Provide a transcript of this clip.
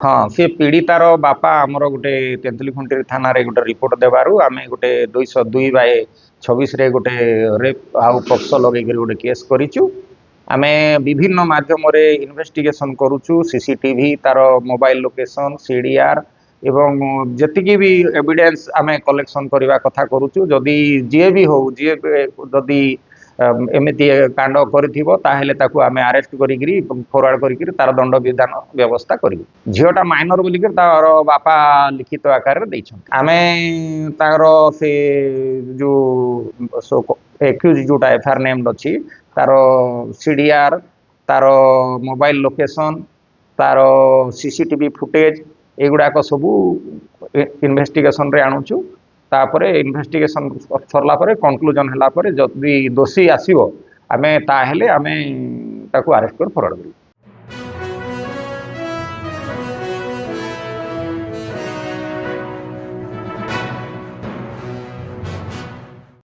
हाँ सी पीड़ितार बापा आमर गोटे तेंतुली खुंटी थाना रे गोटे रिपोर्ट देबारु आमे गोटे 202/26 रे गोटे रेप आउ पक्ष लगे गोटे केस करिचु। आमे विभिन्न माध्यम रे इन्वेस्टिगेशन करूचु सीसीटीवी तार मोबाइल लोकेशन सीडीआर एवं जतिकी भी एविडेंस आमे कलेक्शन करबा कथा करूचु जदि जे भी हो जे जदि एमती कांड करिथिबो ताहेले ताकू आमे अरेस्ट करिगिरी फरवर्ड करिगिरी तार दंड विधान व्यवस्था करिबु। झियोटा माइनर बोलिकर तार बापा लिखित आकार रे दैछन आमे तार से जो एक्यूज जोटा एफआईआर नेम्ड अछि तार सीडीआर तार मोबाइल लोकेशन तार सीसीटीवी फुटेज एगुड़ाक सबू इन्वेस्टिगेशन रे आणुचु तापरे इन्वेस्टिगेशन सरला परे कंक्लूजन हला परे जदि दोषी आसीबो आमे ताहेले आमे ताकू अरेस्ट कर फरवर्ड करिबु।